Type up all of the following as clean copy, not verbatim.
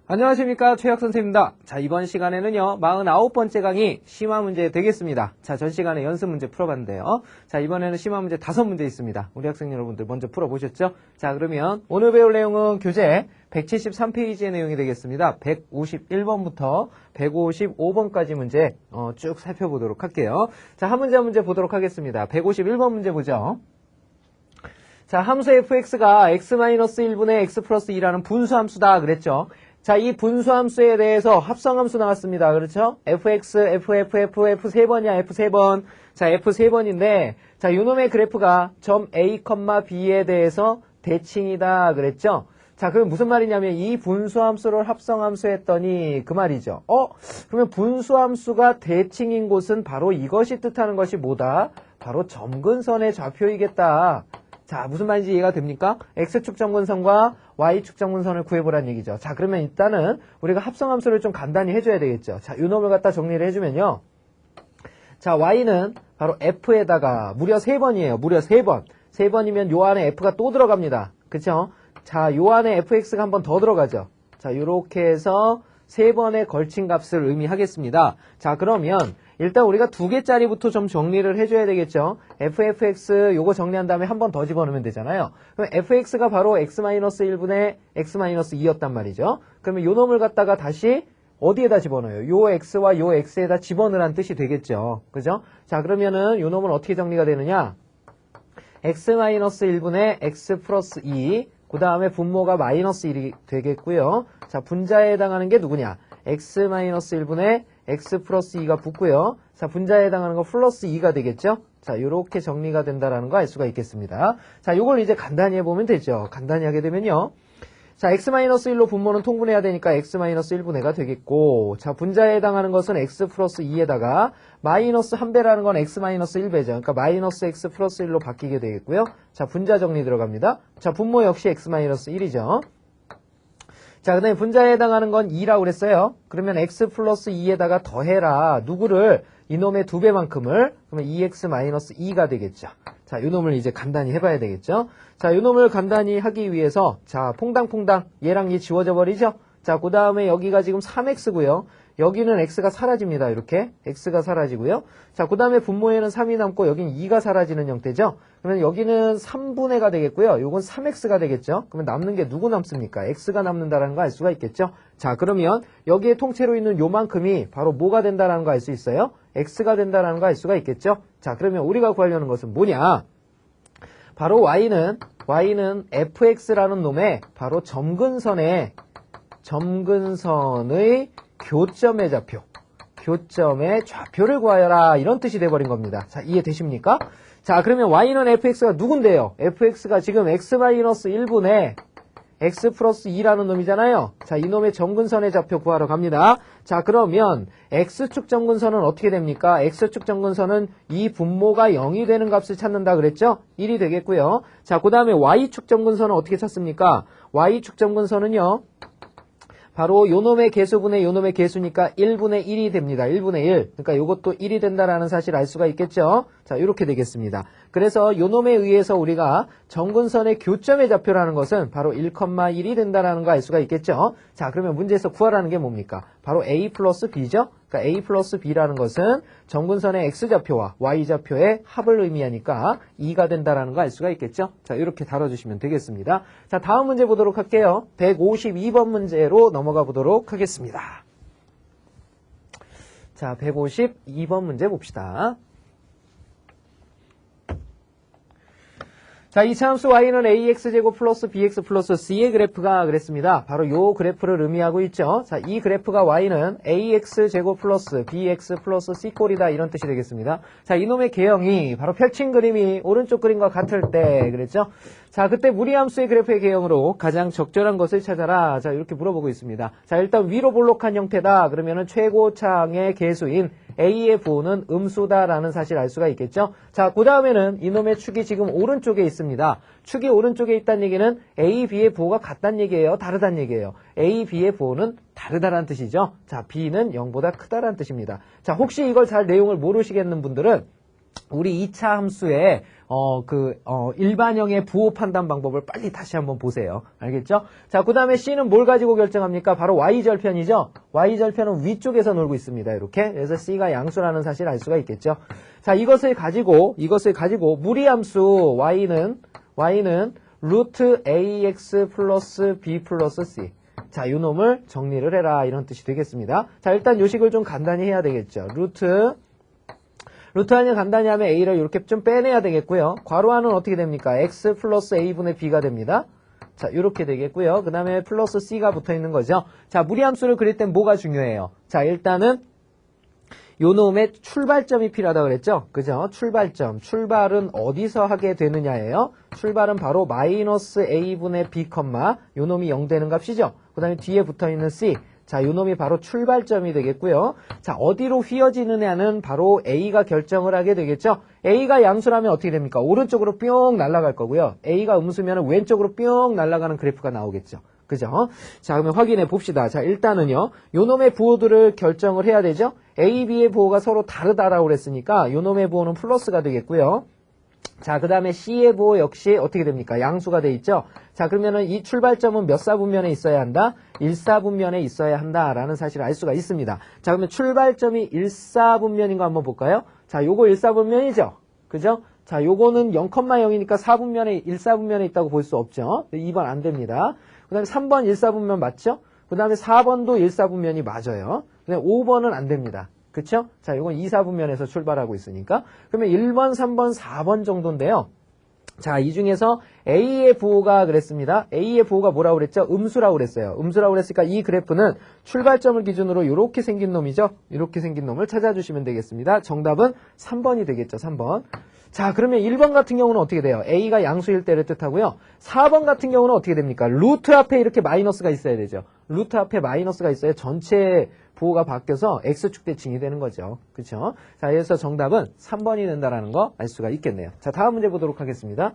안녕하십니까, 최혁 선생님입니다. 자, 이번 시간에는요 49번째 강의 심화 문제 되겠습니다. 자, 전 시간에 연습 문제 풀어봤는데요. 자, 이번에는 심화 문제 5문제 있습니다. 우리 학생 여러분들 먼저 풀어보셨죠? 자, 그러면 오늘 배울 내용은 교재 173페이지의 내용이 되겠습니다. 151번부터 155번까지 문제 쭉 살펴보도록 할게요. 자, 한 문제 한 문제 보도록 하겠습니다. 151번 문제 보죠. 자, 함수 fx가 x-1분의 x 플러스 2라는 분수함수다 그랬죠. 자, 이 분수함수에 대해서 합성함수 나왔습니다. 그렇죠? fx, f 세 번이야, f 세 번. 자, f 세 번인데, 자, 요놈의 그래프가 점 a, b에 대해서 대칭이다 그랬죠? 자, 그럼 무슨 말이냐면 이 분수함수를 합성함수 했더니 그 말이죠. 그러면 분수함수가 대칭인 곳은 바로 이것이 뜻하는 것이 뭐다? 바로 점근선의 좌표이겠다. 자, 무슨 말인지 이해가 됩니까? X축 점근선과 Y축 점근선을 구해보라는 얘기죠. 자, 그러면 일단은 우리가 합성함수를 좀 간단히 해줘야 되겠죠. 자, 요 놈을 갖다 정리를 해주면요. 자, Y는 바로 F에다가 무려 3번이에요. 무려 3번. 3번이면 요 안에 F가 또 들어갑니다. 그쵸? 자, 요 안에 fx가 한 번 더 들어가죠. 자, 요렇게 해서 3번의 걸친 값을 의미하겠습니다. 자, 그러면 일단 우리가 2개짜리부터 좀 정리를 해줘야 되겠죠. fx 요거 정리한 다음에 한 번 더 집어넣으면 되잖아요. 그럼 fx가 바로 x-1분의 x-2였단 말이죠. 그러면 요 놈을 갖다가 다시 어디에다 집어넣어요? 요 x와 요 x에다 집어넣으란 뜻이 되겠죠. 그죠? 자, 그러면은 요 놈은 어떻게 정리가 되느냐? x-1분의 x 플러스 2, 그 다음에 분모가 마이너스 1이 되겠고요. 자, 분자에 해당하는 게 누구냐? x-1분의 x 플러스 2가 붙고요. 자, 분자에 해당하는 거 플러스 2가 되겠죠? 자, 요렇게 정리가 된다라는 거 알 수가 있겠습니다. 자, 요걸 이제 간단히 해보면 되죠. 간단히 하게 되면요. 자, x-1로 분모는 통분해야 되니까 x-1분해가 되겠고, 자, 분자에 해당하는 것은 x 플러스 2에다가 마이너스 1배라는 건 x-1배죠. 그러니까 마이너스 x 플러스 1로 바뀌게 되겠고요. 자, 분자 정리 들어갑니다. 자, 분모 역시 x-1이죠. 자, 그 다음에 분자에 해당하는 건 2라고 그랬어요. 그러면 x 플러스 2에다가 더해라. 누구를? 이놈의 2배만큼을. 그러면 2x-2가 되겠죠. 자, 요놈을 이제 간단히 해봐야 되겠죠. 자, 요놈을 간단히 하기 위해서, 자, 퐁당퐁당 얘랑 얘 지워져 버리죠. 자, 그 다음에 여기가 지금 3x고요. 여기는 x가 사라집니다. 이렇게 x가 사라지고요. 자, 그 다음에 분모에는 3이 남고 여긴 2가 사라지는 형태죠. 그러면 여기는 3분의가 되겠고요. 요건 3x가 되겠죠. 그러면 남는 게 누구 남습니까? x가 남는다라는 거 알 수가 있겠죠. 자, 그러면 여기에 통째로 있는 요만큼이 바로 뭐가 된다라는 거 알 수 있어요? x가 된다라는 거 알 수가 있겠죠. 자, 그러면 우리가 구하려는 것은 뭐냐? 바로 y는 fx라는 놈의 바로 점근선의 교점의 좌표, 교점의 좌표를 구하여라, 이런 뜻이 돼버린 겁니다. 자, 이해되십니까? 자, 그러면 y는 fx가 누군데요? fx가 지금 x-1분의 x 플러스 2라는 놈이잖아요. 자, 이놈의 점근선의 좌표 구하러 갑니다. 자, 그러면 x축 점근선은 어떻게 됩니까? x축 점근선은 이 분모가 0이 되는 값을 찾는다 그랬죠? 1이 되겠고요. 자, 그 다음에 y축 점근선은 어떻게 찾습니까? y축 점근선은요, 바로 요놈의 개수분의 요놈의 개수니까 1분의 1이 됩니다. 1분의 1. 그러니까 요것도 1이 된다라는 사실 알 수가 있겠죠? 자, 이렇게 되겠습니다. 그래서 요놈에 의해서 우리가 점근선의 교점의 좌표라는 것은 바로 1,1이 된다라는 거 알 수가 있겠죠? 자, 그러면 문제에서 구하라는 게 뭡니까? 바로 a 플러스 b죠? 그러니까 a 플러스 b라는 것은 점근선의 x좌표와 y좌표의 합을 의미하니까 2가 된다라는 거 알 수가 있겠죠? 자, 이렇게 다뤄주시면 되겠습니다. 자, 다음 문제 보도록 할게요. 152번 문제로 넘어가 보도록 하겠습니다. 자, 152번 문제 봅시다. 자, 이차함수 y는 ax제곱 플러스 bx 플러스 c의 그래프가 그랬습니다. 바로 요 그래프를 의미하고 있죠. 자, 이 그래프가 y는 ax제곱 플러스 bx 플러스 c꼴이다, 이런 뜻이 되겠습니다. 자, 이놈의 개형이 바로 펼친 그림이 오른쪽 그림과 같을 때 그랬죠. 자, 그때 무리함수의 그래프의 개형으로 가장 적절한 것을 찾아라. 자, 이렇게 물어보고 있습니다. 자, 일단 위로 볼록한 형태다. 그러면은 최고창의 개수인 a의 부호는 음수다라는 사실 알 수가 있겠죠. 자, 그 다음에는 이놈의 축이 지금 오른쪽에 있습니다. 축이 오른쪽에 있다는 얘기는 a, b의 부호가 같다는 얘기예요? 다르다는 얘기예요? a, b의 부호는 다르다라는 뜻이죠. 자, b는 0보다 크다라는 뜻입니다. 자, 혹시 이걸 잘 내용을 모르시겠는 분들은 우리 2차 함수의 일반형의 부호 판단 방법을 빨리 다시 한번 보세요. 알겠죠? 자, 그 다음에 C는 뭘 가지고 결정합니까? 바로 Y절편이죠? Y절편은 위쪽에서 놀고 있습니다. 이렇게. 그래서 C가 양수라는 사실을 알 수가 있겠죠? 자, 이것을 가지고 무리함수 Y는 루트 AX 플러스 B 플러스 C. 자, 이 놈을 정리를 해라. 이런 뜻이 되겠습니다. 자, 일단 요식을 좀 간단히 해야 되겠죠. 루트 안을 간단히 하면 A를 이렇게 좀 빼내야 되겠고요. 괄호 안은 어떻게 됩니까? X 플러스 A분의 B가 됩니다. 자, 이렇게 되겠고요. 그 다음에 플러스 C가 붙어 있는 거죠. 자, 무리함수를 그릴 땐 뭐가 중요해요? 자, 일단은 요 놈의 출발점이 필요하다 그랬죠? 그죠? 출발은 어디서 하게 되느냐예요? 출발은 바로 마이너스 A분의 B, 요 놈이 0 되는 값이죠? 그 다음에 뒤에 붙어 있는 C. 자, 요 놈이 바로 출발점이 되겠고요. 자, 어디로 휘어지느냐는 바로 A가 결정을 하게 되겠죠? A가 양수라면 어떻게 됩니까? 오른쪽으로 뿅 날아갈 거고요. A가 음수면 왼쪽으로 뿅 날아가는 그래프가 나오겠죠. 그죠? 자, 그러면 확인해 봅시다. 자, 일단은요, 요 놈의 부호들을 결정을 해야 되죠? A, B의 부호가 서로 다르다라고 그랬으니까 요 놈의 부호는 플러스가 되겠고요. 자, 그 다음에 C의 부호 역시 어떻게 됩니까? 양수가 돼 있죠? 자, 그러면은 이 출발점은 몇 사분면에 있어야 한다? 1사분면에 있어야 한다라는 사실을 알 수가 있습니다. 자, 그러면 출발점이 1사분면인 거 한번 볼까요? 자, 요거 1사분면이죠? 그죠? 자, 요거는 0,0이니까 1사분면에 있다고 볼 수 없죠? 2번 안 됩니다. 그 다음에 3번 1사분면 맞죠? 그 다음에 4번도 1사분면이 맞아요. 그 다음에 5번은 안 됩니다. 그쵸? 자, 이건 2사분면에서 출발하고 있으니까. 그러면 1번, 3번, 4번 정도인데요. 자, 이 중에서 A의 부호가 그랬습니다. A의 부호가 뭐라고 그랬죠? 음수라고 그랬어요. 음수라고 그랬으니까 이 그래프는 출발점을 기준으로 이렇게 생긴 놈이죠? 이렇게 생긴 놈을 찾아주시면 되겠습니다. 정답은 3번이 되겠죠, 3번. 자, 그러면 1번 같은 경우는 어떻게 돼요? A가 양수일 때를 뜻하고요. 4번 같은 경우는 어떻게 됩니까? 루트 앞에 이렇게 마이너스가 있어야 되죠. 루트 앞에 마이너스가 있어야 전체 부호가 바뀌어서 X축 대칭이 되는 거죠. 그렇죠? 자, 그래서 정답은 3번이 된다라는 거 알 수가 있겠네요. 자, 다음 문제 보도록 하겠습니다.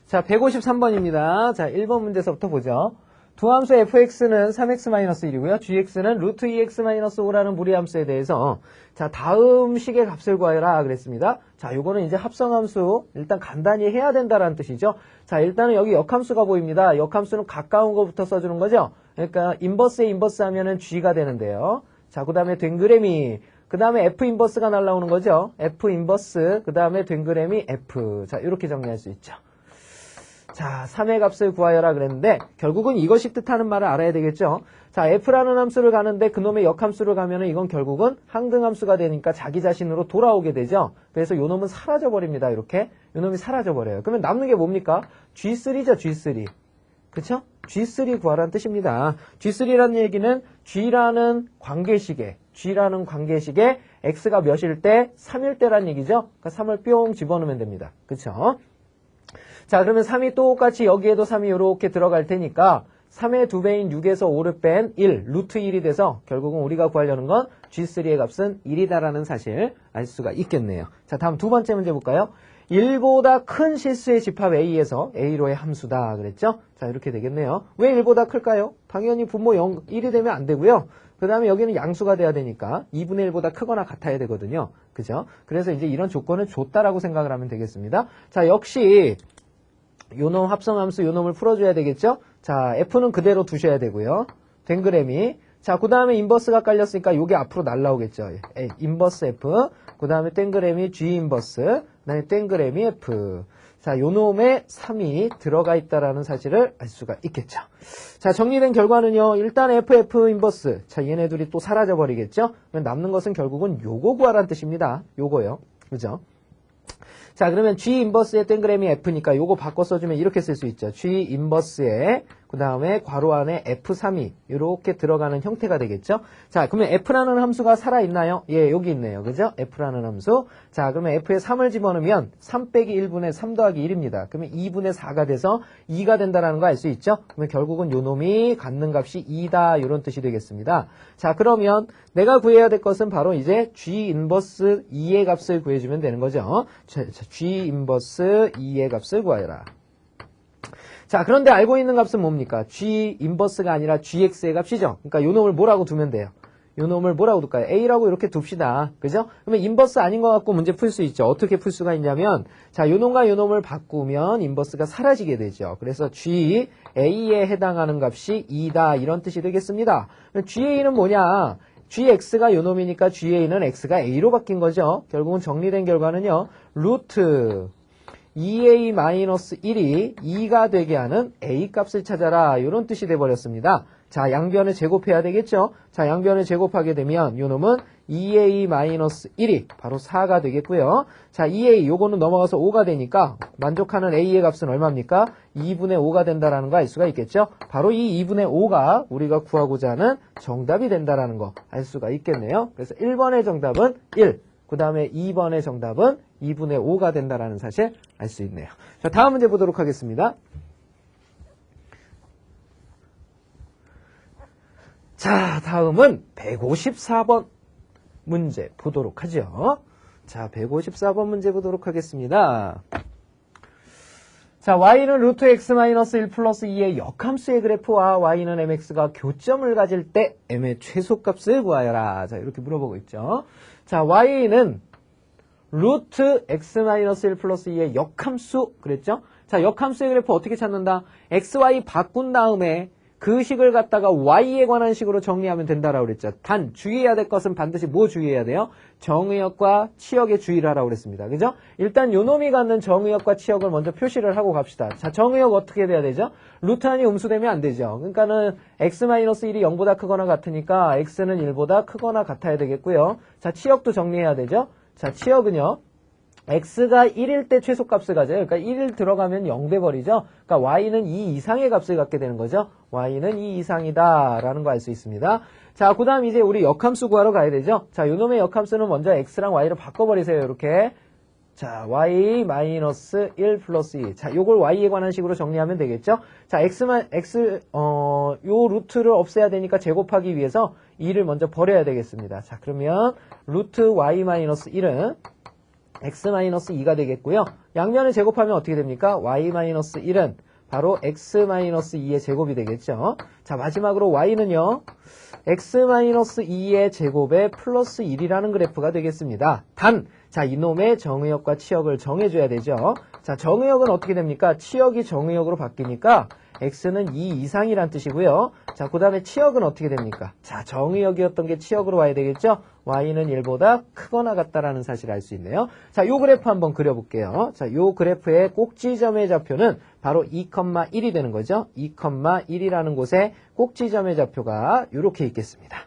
자, 153번입니다. 자, 1번 문제서부터 보죠. 두 함수 fx는 3x-1이고요. gx는 루트 2x-5라는 무리함수에 대해서 자, 다음 식의 값을 구하라 그랬습니다. 자, 요거는 이제 합성함수 일단 간단히 해야 된다라는 뜻이죠. 자, 일단은 여기 역함수가 보입니다. 역함수는 가까운 거부터 써주는 거죠. 그러니까 인버스에 인버스 하면은 g가 되는데요. 자, 그 다음에 댕그램이 그 다음에 f 인버스가 날라오는 거죠. f 인버스 그 다음에 댕그램이 f. 자, 이렇게 정리할 수 있죠. 자, 3의 값을 구하여라 그랬는데 결국은 이것이 뜻하는 말을 알아야 되겠죠. 자, f라는 함수를 가는데 그놈의 역함수를 가면은 이건 결국은 항등함수가 되니까 자기 자신으로 돌아오게 되죠. 그래서 요 놈은 사라져 버립니다. 이렇게 요 놈이 사라져 버려요. 그러면 남는 게 뭡니까? G3죠, G3. 그쵸? G3 구하라는 뜻입니다. G3라는 얘기는 G라는 관계식에 X가 몇일 때? 3일 때란 얘기죠. 그러니까 3을 뿅 집어넣으면 됩니다. 그쵸? 자, 그러면 3이 똑같이 여기에도 3이 이렇게 들어갈 테니까 3의 2배인 6에서 5를 뺀 1, 루트 1이 돼서 결국은 우리가 구하려는 건 G3의 값은 1이다라는 사실 알 수가 있겠네요. 자, 다음 두 번째 문제 볼까요? 1보다 큰 실수의 집합 A에서 A로의 함수다 그랬죠? 자, 이렇게 되겠네요. 왜 1보다 클까요? 당연히 분모 0, 1이 되면 안 되고요. 그 다음에 여기는 양수가 돼야 되니까 2분의 1보다 크거나 같아야 되거든요. 그죠? 그래서 이제 이런 조건을 줬다라고 생각을 하면 되겠습니다. 자, 역시 요놈 합성함수 요놈을 풀어줘야 되겠죠? 자, F는 그대로 두셔야 되고요. 댕그램이. 자, 그 다음에 인버스가 깔렸으니까 요게 앞으로 날라오겠죠. 인버스 F. 그 다음에 땡그램이 G 인버스. 그 다음에 땡그램이 F. 자, 요놈에 3이 들어가 있다라는 사실을 알 수가 있겠죠. 자, 정리된 결과는요. 일단 FF 인버스. 자, 얘네 둘이 또 사라져 버리겠죠? 그럼 남는 것은 결국은 요거 구하라는 뜻입니다. 요거요. 그죠? 자, 그러면 G 인버스의 땡그램이 F니까 요거 바꿔 써주면 이렇게 쓸 수 있죠. G 인버스에 그 다음에 괄호 안에 F3이 이렇게 들어가는 형태가 되겠죠. 자, 그러면 F라는 함수가 살아있나요? 예, 여기 있네요. 그죠? F라는 함수. 자, 그러면 F에 3을 집어넣으면 3 빼기 1분의 3 더하기 1입니다. 그러면 2분의 4가 돼서 2가 된다는 거 알 수 있죠? 그러면 결국은 요 놈이 갖는 값이 2다 이런 뜻이 되겠습니다. 자, 그러면 내가 구해야 될 것은 바로 이제 G 인버스 2의 값을 구해주면 되는 거죠. G 인버스 2의 값을 구하여라. 자, 그런데 알고 있는 값은 뭡니까? g 인버스가 아니라 gx의 값이죠. 그러니까 요 놈을 뭐라고 두면 돼요? 요 놈을 뭐라고 둘까요? a라고 이렇게 둡시다. 그죠? 그러면 인버스 아닌 것 같고 문제 풀 수 있죠. 어떻게 풀 수가 있냐면, 자, 요 놈과 요 놈을 바꾸면 인버스가 사라지게 되죠. 그래서 g a에 해당하는 값이 2다. 이런 뜻이 되겠습니다. ga는 뭐냐? gx가 요 놈이니까 ga는 x가 a로 바뀐 거죠. 결국은 정리된 결과는요. 루트 2a-1이 2가 되게 하는 a 값을 찾아라. 이런 뜻이 돼버렸습니다. 자, 양변을 제곱해야 되겠죠? 자, 양변을 제곱하게 되면 요 놈은 2a-1이 바로 4가 되겠고요. 자, 2a 요거는 넘어가서 5가 되니까 만족하는 a의 값은 얼마입니까? 2분의 5가 된다라는 거 알 수가 있겠죠? 바로 이 2분의 5가 우리가 구하고자 하는 정답이 된다라는 거 알 수가 있겠네요. 그래서 1번의 정답은 1. 그 다음에 2번의 정답은 2분의 5가 된다라는 사실 알 수 있네요. 자, 다음 문제 보도록 하겠습니다. 자, 다음은 154번 문제 보도록 하죠. 자, 154번 문제 보도록 하겠습니다. 자, y는 루트 x-1 플러스 2의 역함수의 그래프와 y는 mx가 교점을 가질 때 m의 최소값을 구하여라. 자, 이렇게 물어보고 있죠. 자, y는 루트 x-1 플러스 2의 역함수 그랬죠? 자, 역함수의 그래프 어떻게 찾는다? xy 바꾼 다음에 그 식을 갖다가 y에 관한 식으로 정리하면 된다라고 그랬죠. 단 주의해야 될 것은 반드시 뭐 주의해야 돼요? 정의역과 치역에 주의를 하라고 그랬습니다. 그죠? 일단 요놈이 갖는 정의역과 치역을 먼저 표시를 하고 갑시다. 자, 정의역 어떻게 돼야 되죠? 루트 안이 음수되면 안 되죠. 그러니까는 x-1이 0보다 크거나 같으니까 x는 1보다 크거나 같아야 되겠고요. 자, 치역도 정리해야 되죠. 자, 치역은요. x가 1일 때 최소값을 가져요. 그러니까 1일 들어가면 0 돼버리죠. 그러니까 y는 2 이상의 값을 갖게 되는 거죠. y는 2 이상이다 라는 거 알 수 있습니다. 자, 그 다음 이제 우리 역함수 구하러 가야 되죠. 자, 요놈의 역함수는 먼저 x랑 y를 바꿔버리세요. 이렇게. 자, y-1 플러스 2. 자, 요걸 y에 관한 식으로 정리하면 되겠죠. 자, 요 루트를 없애야 되니까 제곱하기 위해서 2를 먼저 버려야 되겠습니다. 자, 그러면 루트 y-1은 x-2가 되겠고요. 양면을 제곱하면 어떻게 됩니까? y-1은 바로 x-2의 제곱이 되겠죠. 자, 마지막으로 y는요. x-2의 제곱에 플러스 1이라는 그래프가 되겠습니다. 단, 자, 이놈의 정의역과 치역을 정해줘야 되죠. 자, 정의역은 어떻게 됩니까? 치역이 정의역으로 바뀌니까 x는 2 이상이란 뜻이고요. 자, 그 다음에 치역은 어떻게 됩니까? 자, 정의역이었던 게 치역으로 와야 되겠죠? y는 1보다 크거나 같다라는 사실을 알 수 있네요. 자, 요 그래프 한번 그려볼게요. 자, 요 그래프의 꼭지점의 좌표는 바로 2,1이 되는 거죠. 2,1이라는 곳에 꼭지점의 좌표가 이렇게 있겠습니다.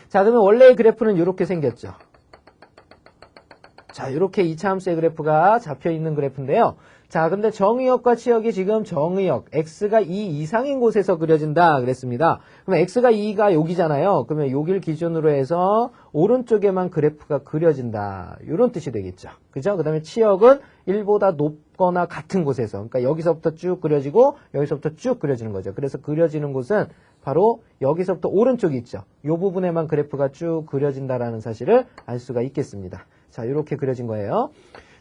자, 그러면 원래의 그래프는 이렇게 생겼죠. 자, 이렇게 2차 함수의 그래프가 잡혀있는 그래프인데요. 자, 근데 정의역과 치역이 지금 정의역, x가 2 이상인 곳에서 그려진다 그랬습니다. 그러면 x가 2가 여기잖아요. 그러면 여기를 기준으로 해서 오른쪽에만 그래프가 그려진다. 이런 뜻이 되겠죠. 그죠? 그 다음에 치역은 1보다 높거나 같은 곳에서, 그러니까 여기서부터 쭉 그려지고 여기서부터 쭉 그려지는 거죠. 그래서 그려지는 곳은 바로 여기서부터 오른쪽이 있죠. 이 부분에만 그래프가 쭉 그려진다라는 사실을 알 수가 있겠습니다. 자, 이렇게 그려진 거예요.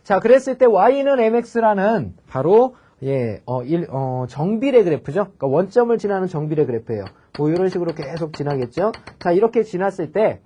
자, 그랬을 때 y는 mx라는 바로 정비례 그래프죠. 그러니까 원점을 지나는 정비례 그래프예요. 뭐 이런 식으로 계속 지나겠죠. 자, 이렇게 지났을 때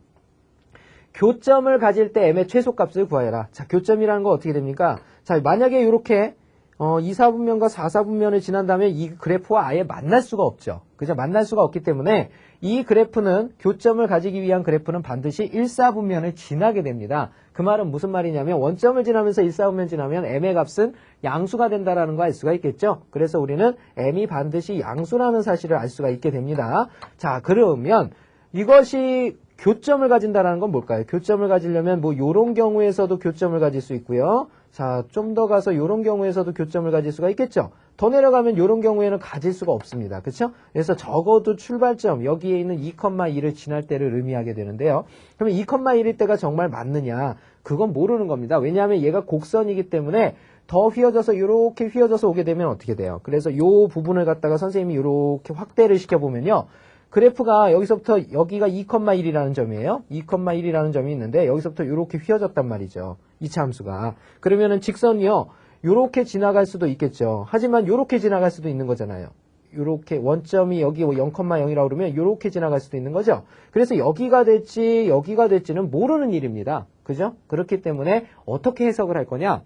교점을 가질 때 m의 최소값을 구하여라. 자, 교점이라는 거 어떻게 됩니까? 자, 만약에 이렇게 2, 4분면과 4, 4분면을 지난다면 이 그래프와 아예 만날 수가 없죠. 그죠? 만날 수가 없기 때문에 이 그래프는 교점을 가지기 위한 그래프는 반드시 1, 4분면을 지나게 됩니다. 그 말은 무슨 말이냐면 원점을 지나면서 1, 4분면 지나면 m의 값은 양수가 된다라는 거 알 수가 있겠죠. 그래서 우리는 m이 반드시 양수라는 사실을 알 수가 있게 됩니다. 자, 그러면 이것이 교점을 가진다라는 건 뭘까요? 교점을 가지려면 뭐 요런 경우에서도 교점을 가질 수 있고요. 자, 좀 더 가서 요런 경우에서도 교점을 가질 수가 있겠죠. 더 내려가면 요런 경우에는 가질 수가 없습니다. 그렇죠? 그래서 적어도 출발점 여기에 있는 2,2를 지날 때를 의미하게 되는데요. 그러면 2,1일 때가 정말 맞느냐? 그건 모르는 겁니다. 왜냐하면 얘가 곡선이기 때문에 더 휘어져서 이렇게 휘어져서 오게 되면 어떻게 돼요? 그래서 요 부분을 갖다가 선생님이 이렇게 확대를 시켜보면요. 그래프가 여기서부터 여기가 2,1이라는 점이에요. 2,1이라는 점이 있는데 여기서부터 이렇게 휘어졌단 말이죠. 2차 함수가. 그러면은 직선이요. 요렇게 지나갈 수도 있겠죠. 하지만 요렇게 지나갈 수도 있는 거잖아요. 요렇게 원점이 여기 0,0이라고 그러면 요렇게 지나갈 수도 있는 거죠. 그래서 여기가 될지는 모르는 일입니다. 그죠? 그렇기 때문에 어떻게 해석을 할 거냐?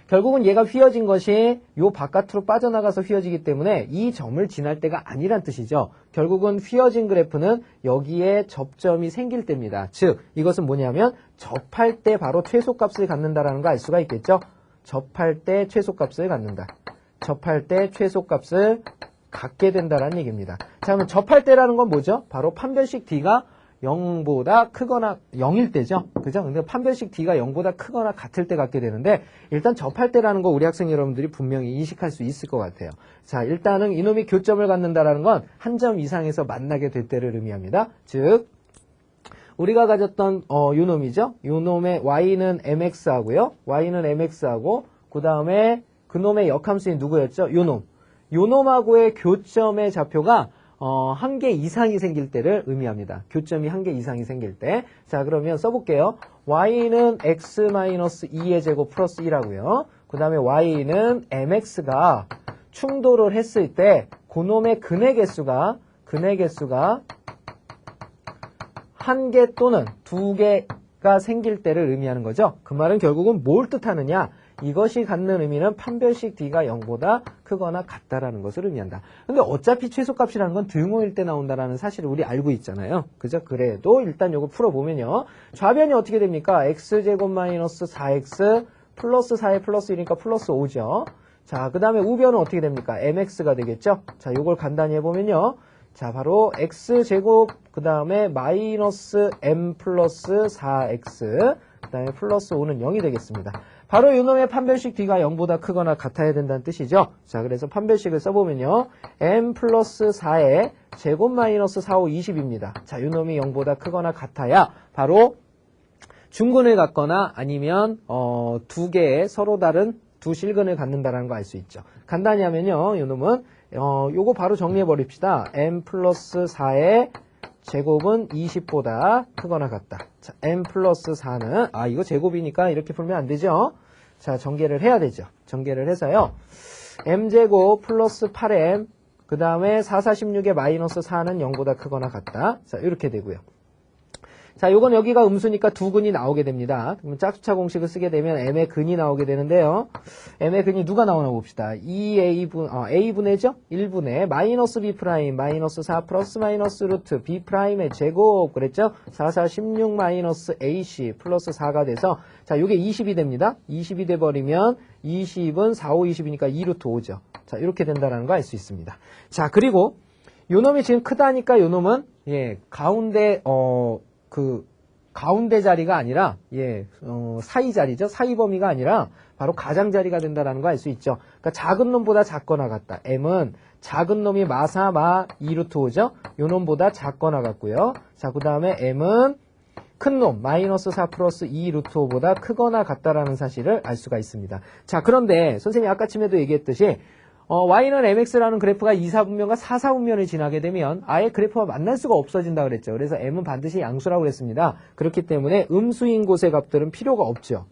결국은 얘가 휘어진 것이 요 바깥으로 빠져나가서 휘어지기 때문에 이 점을 지날 때가 아니란 뜻이죠. 결국은 휘어진 그래프는 여기에 접점이 생길 때입니다. 즉 이것은 뭐냐면 접할 때 바로 최소값을 갖는다라는 거 알 수가 있겠죠. 접할 때 최소값을 갖는다. 접할 때 최소값을 갖게 된다라는 얘기입니다. 자, 그러면 접할 때라는 건 뭐죠? 바로 판별식 D가 0보다 크거나 0일 때죠. 그죠? 근데 판별식 D가 0보다 크거나 같을 때 갖게 되는데 일단 접할 때라는 거 우리 학생 여러분들이 분명히 인식할 수 있을 것 같아요. 자, 일단은 이놈이 교점을 갖는다라는 건 한 점 이상에서 만나게 될 때를 의미합니다. 즉 우리가 가졌던 요놈이죠. 요놈의 y는 mx하고요. y는 mx하고 그 다음에 그놈의 역함수인 누구였죠? 요놈. 요놈하고의 교점의 좌표가 한 개 이상이 생길 때를 의미합니다. 교점이 한 개 이상이 생길 때. 자, 그러면 써볼게요. y는 x-2의 제곱 플러스 1하고요. 그 다음에 y는 mx가 충돌을 했을 때 그놈의 근의 개수가 한 개 또는 두 개가 생길 때를 의미하는 거죠. 그 말은 결국은 뭘 뜻하느냐? 이것이 갖는 의미는 판별식 D가 0보다 크거나 같다라는 것을 의미한다. 근데 어차피 최소값이라는 건 등호일 때 나온다라는 사실을 우리 알고 있잖아요. 그죠? 그래도 일단 요거 풀어보면요. 좌변이 어떻게 됩니까? x제곱 마이너스 4x 플러스 4에 플러스 1이니까 플러스 5죠. 자, 그 다음에 우변은 어떻게 됩니까? mx가 되겠죠? 자, 요걸 간단히 해보면요. 자, 바로 x제곱 그 다음에 마이너스 m 플러스 4x 그 다음에 플러스 5는 0이 되겠습니다. 바로 이놈의 판별식 D가 0보다 크거나 같아야 된다는 뜻이죠. 자, 그래서 판별식을 써보면요. m 플러스 4의 제곱 마이너스 4, 5, 20입니다. 자, 이놈이 0보다 크거나 같아야 바로 중근을 갖거나 아니면 두 개의 서로 다른 두 실근을 갖는다라는 거 알 수 있죠. 간단히 하면요. 이놈은 요거 바로 정리해 버립시다. m 플러스 4의 제곱은 20보다 크거나 같다. 자, m 플러스 4는 이거 제곱이니까 이렇게 풀면 안 되죠. 자, 전개를 해야 되죠. 전개를 해서요. m제곱 플러스 8m 그 다음에 4, 4, 16의 마이너스 4는 0보다 크거나 같다. 자, 이렇게 되고요. 자, 요건 여기가 음수니까 두 근이 나오게 됩니다. 그러면 짝수차 공식을 쓰게 되면 m의 근이 나오게 되는데요. m의 근이 누가 나오나 봅시다. 2a분의죠? 1분의 마이너스 b 프라임 마이너스 4 플러스 마이너스 루트 b 프라임의 제곱 그랬죠? 4, 4, 16 마이너스 ac 플러스 4가 돼서 자, 요게 20이 됩니다. 20이 돼버리면 20은 4, 5, 20이니까 2루트 5죠. 자, 이렇게 된다는 거 알 수 있습니다. 자, 그리고 요놈이 지금 크다니까 요놈은 가운데 가운데 자리가 아니라, 사이 자리죠. 사이 범위가 아니라, 바로 가장자리가 된다는 거 알 수 있죠. 그러니까 작은 놈보다 작거나 같다. m은 작은 놈이 마사, 2루트 5죠. 요 놈보다 작거나 같고요. 자, 그 다음에 m은 큰 놈, 마이너스 4 플러스 2루트 5보다 크거나 같다라는 사실을 알 수가 있습니다. 자, 그런데, 선생님이 아까쯤에도 얘기했듯이, y는 mx라는 그래프가 2, 4분면과 4, 4분면을 지나게 되면 아예 그래프와 만날 수가 없어진다 그랬죠. 그래서 m은 반드시 양수라고 그랬습니다. 그렇기 때문에 음수인 곳의 값들은 필요가 없죠.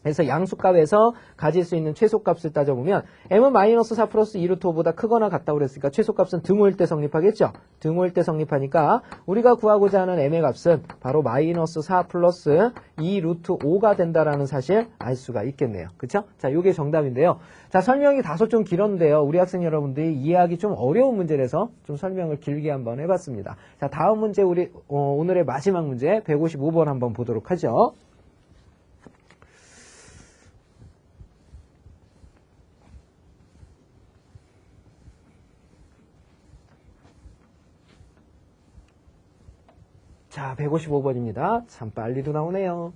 그래서 양수값에서 가질 수 있는 최소값을 따져보면 m은 마이너스 4 플러스 2루트 5보다 크거나 같다고 그랬으니까 최소값은 등호일 때 성립하겠죠. 등호일 때 성립하니까 우리가 구하고자 하는 m의 값은 바로 마이너스 4 플러스 2루트 5가 된다라는 사실 알 수가 있겠네요. 그쵸? 자, 요게 정답인데요. 자, 설명이 다소 좀 길었는데요. 우리 학생 여러분들이 이해하기 좀 어려운 문제라서 좀 설명을 길게 한번 해봤습니다. 자, 다음 문제 우리 오늘의 마지막 문제 155번 한번 보도록 하죠. 자, 155번입니다. 참 빨리도 나오네요.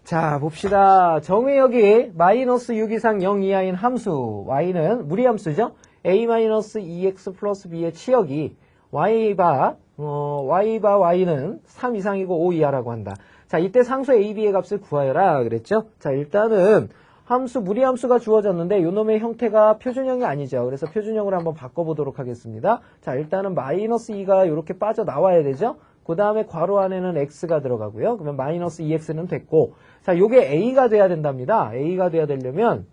자, 봅시다. 정의역이 마이너스 6 이상 0 이하인 함수 y는 무리함수죠. a-2x 플러스 b의 치역이 y바 y는 3 이상이고 5 이하라고 한다. 자, 이때 상수 a, b의 값을 구하여라 그랬죠. 자, 일단은 함수 무리함수가 주어졌는데 요놈의 형태가 표준형이 아니죠. 그래서 표준형으로 한번 바꿔보도록 하겠습니다. 자, 일단은 마이너스 2가 이렇게 빠져나와야 되죠. 그 다음에 괄호 안에는 x가 들어가고요. 그러면 마이너스 2x는 됐고, 자, 요게 a가 돼야 된답니다. a가 돼야 되려면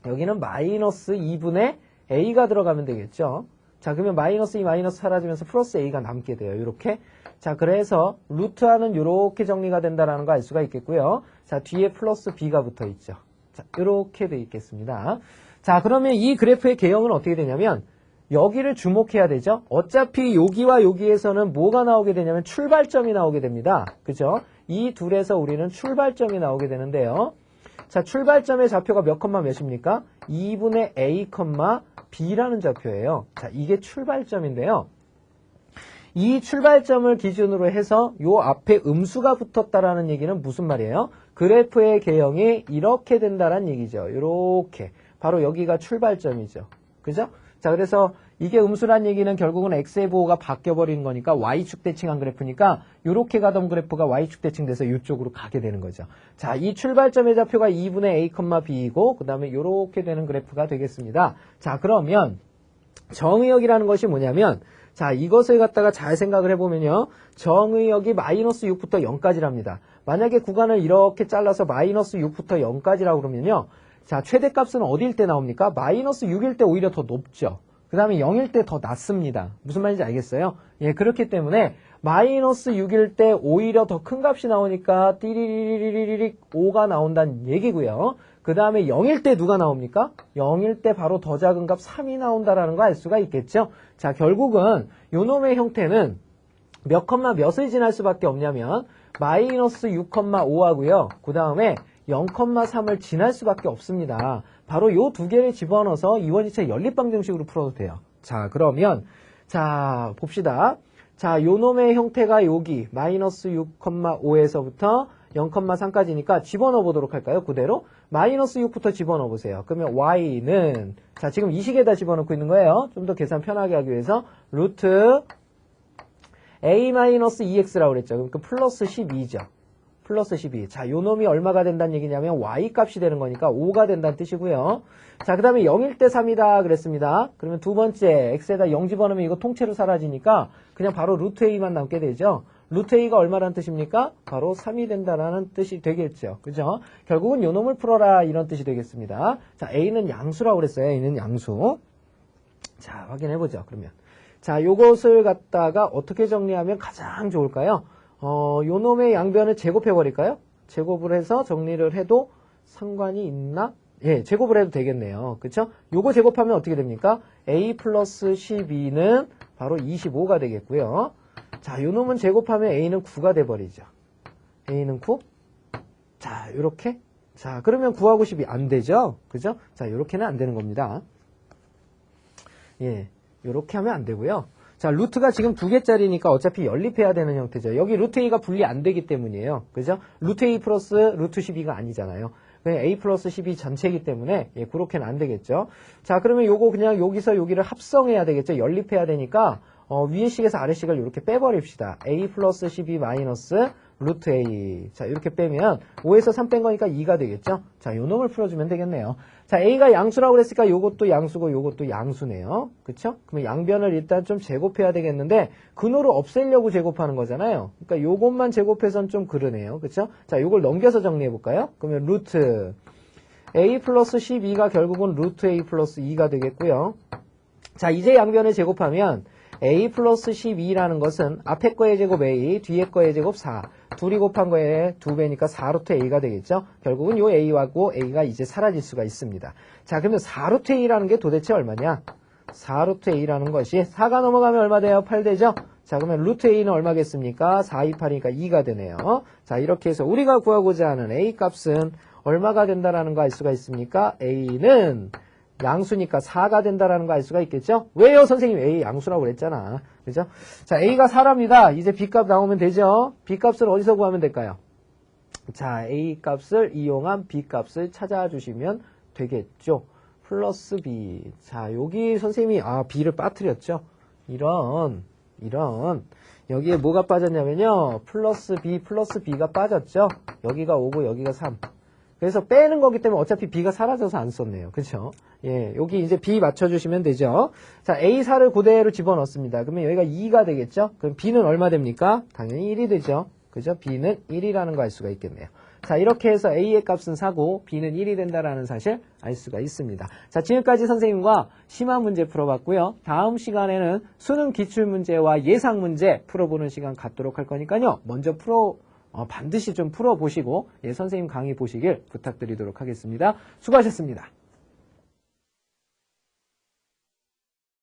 여기는 마이너스 2분의 a가 들어가면 되겠죠. 자, 그러면 마이너스 2 마이너스 사라지면서 플러스 a가 남게 돼요. 이렇게. 자, 그래서 루트하는 이렇게 정리가 된다라는 거 알 수가 있겠고요. 자, 뒤에 플러스 b가 붙어 있죠. 자, 이렇게 돼 있겠습니다. 자, 그러면 이 그래프의 개형은 어떻게 되냐면 여기를 주목해야 되죠. 어차피 여기와 여기에서는 뭐가 나오게 되냐면 출발점이 나오게 됩니다. 그죠? 이 둘에서 우리는 출발점이 나오게 되는데요. 자, 출발점의 좌표가 몇 컴마 몇입니까? 2분의 a, b라는 좌표예요. 자, 이게 출발점인데요. 이 출발점을 기준으로 해서 요 앞에 음수가 붙었다라는 얘기는 무슨 말이에요? 그래프의 개형이 이렇게 된다는 얘기죠. 이렇게. 바로 여기가 출발점이죠. 그죠? 자, 그래서 이게 음수란 얘기는 결국은 x의 부호가 바뀌어버리는 거니까 y축 대칭한 그래프니까 이렇게 가던 그래프가 y축 대칭돼서 이쪽으로 가게 되는 거죠. 자, 이 출발점의 좌표가 2분의 a, b이고 그 다음에 이렇게 되는 그래프가 되겠습니다. 자, 그러면 정의역이라는 것이 뭐냐면 자, 이것을 갖다가 잘 생각을 해보면요. 정의역이 마이너스 6부터 0까지랍니다. 만약에 구간을 이렇게 잘라서 마이너스 6부터 0까지라고 그러면요. 자, 최대값은 어디일 때 나옵니까? 마이너스 6일 때 오히려 더 높죠. 그 다음에 0일 때 더 낮습니다. 무슨 말인지 알겠어요? 예, 그렇기 때문에 마이너스 6일 때 오히려 더 큰 값이 나오니까 띠리리리리리 5가 나온다는 얘기고요. 그 다음에 0일 때 누가 나옵니까? 0일 때 바로 더 작은 값 3이 나온다라는 거 알 수가 있겠죠? 자, 결국은 요놈의 형태는 몇 컴마 몇을 지날 수밖에 없냐면 마이너스 6,5하고요. 그 다음에 0,3을 지날 수밖에 없습니다. 바로 요 두 개를 집어넣어서 이원지체 연립방정식으로 풀어도 돼요. 자, 그러면 자 봅시다. 자, 요놈의 형태가 여기 마이너스 6,5에서부터 0,3까지니까 집어넣어 보도록 할까요? 그대로 마이너스 6부터 집어넣어 보세요. 그러면 y는 자, 지금 이 식에다 집어넣고 있는 거예요. 좀 더 계산 편하게 하기 위해서 루트 a-2x라고 그랬죠. 그러니까 플러스 12죠. 플러스 12. 자, 요 놈이 얼마가 된다는 얘기냐면 y 값이 되는 거니까 5가 된다는 뜻이고요. 자, 그 다음에 0일 때 3이다 그랬습니다. 그러면 두 번째 x에다 0 집어넣으면 이거 통째로 사라지니까 그냥 바로 루트 a만 남게 되죠. 루트 a가 얼마라는 뜻입니까? 바로 3이 된다라는 뜻이 되겠죠. 그죠? 결국은 요 놈을 풀어라 이런 뜻이 되겠습니다. 자, a는 양수라고 그랬어요. a는 양수. 자, 확인해보죠. 그러면. 자, 요것을 갖다가 어떻게 정리하면 가장 좋을까요? 요 놈의 양변을 제곱해버릴까요? 제곱을 해서 정리를 해도 상관이 있나? 예, 제곱을 해도 되겠네요. 그쵸? 요거 제곱하면 어떻게 됩니까? a 플러스 12는 바로 25가 되겠고요. 자, 요 놈은 제곱하면 a는 9가 돼버리죠. a는 9? 자, 요렇게. 자, 그러면 9하고 10이 안 되죠? 그죠? 자, 요렇게는 안 되는 겁니다. 예, 요렇게 하면 안 되고요. 자, 루트가 지금 2개짜리니까 어차피 연립해야 되는 형태죠. 여기 루트 a가 분리 안 되기 때문이에요. 그죠? 루트 a 플러스 루트 12가 아니잖아요. 그냥 a 플러스 12 전체이기 때문에 예, 그렇게는 안 되겠죠. 자, 그러면 요거 그냥 여기서 여기를 합성해야 되겠죠. 연립해야 되니까 위에 식에서 아래 식을 이렇게 빼버립시다. a 플러스 12 마이너스 루트 a. 자, 이렇게 빼면 5에서 3 뺀 거니까 2가 되겠죠. 자, 요 놈을 풀어주면 되겠네요. 자, a가 양수라고 그랬으니까 요것도 양수고 요것도 양수네요. 그쵸? 그러면 양변을 일단 좀 제곱해야 되겠는데 근호를 없애려고 제곱하는 거잖아요. 그러니까 요것만 제곱해선 좀 그러네요. 그쵸? 자, 요걸 넘겨서 정리해볼까요? 그러면 루트 a 플러스 12가 결국은 루트 a 플러스 2가 되겠고요. 자, 이제 양변을 제곱하면 a 플러스 12라는 것은 앞에 거의 제곱 a, 뒤에 거의 제곱 4. 둘이 곱한 거에 2배니까 4루트 a가 되겠죠. 결국은 요 a하고 a가 이제 사라질 수가 있습니다. 자, 그러면 4루트 a라는 게 도대체 얼마냐? 4루트 a라는 것이 4가 넘어가면 얼마 돼요? 8 되죠? 자, 그러면 루트 a는 얼마겠습니까? 4, 2, 8이니까 2가 되네요. 자, 이렇게 해서 우리가 구하고자 하는 a 값은 얼마가 된다라는 거 알 수가 있습니까? a는 양수니까 4가 된다라는 거 알 수가 있겠죠? 왜요? 선생님 A 양수라고 그랬잖아. 그죠? 자, A가 4랍니다. 이제 B값 나오면 되죠? B값을 어디서 구하면 될까요? 자, A값을 이용한 B값을 찾아주시면 되겠죠? 플러스 B. 자, 여기 선생님이 B를 빠뜨렸죠? 이런 여기에 뭐가 빠졌냐면요. 플러스 B가 빠졌죠? 여기가 5고 여기가 3. 그래서 빼는 거기 때문에 어차피 B가 사라져서 안 썼네요. 그렇죠? 예, 여기 이제 B 맞춰주시면 되죠. 자, A4를 그대로 집어넣습니다. 그러면 여기가 2가 되겠죠? 그럼 B는 얼마 됩니까? 당연히 1이 되죠. 그죠? B는 1이라는 거 알 수가 있겠네요. 자, 이렇게 해서 A의 값은 4고 B는 1이 된다라는 사실 알 수가 있습니다. 자, 지금까지 선생님과 심화 문제 풀어봤고요. 다음 시간에는 수능 기출문제와 예상문제 풀어보는 시간 갖도록 할 거니까요. 먼저 반드시 좀 풀어보시고 선생님 강의 보시길 부탁드리도록 하겠습니다. 수고하셨습니다.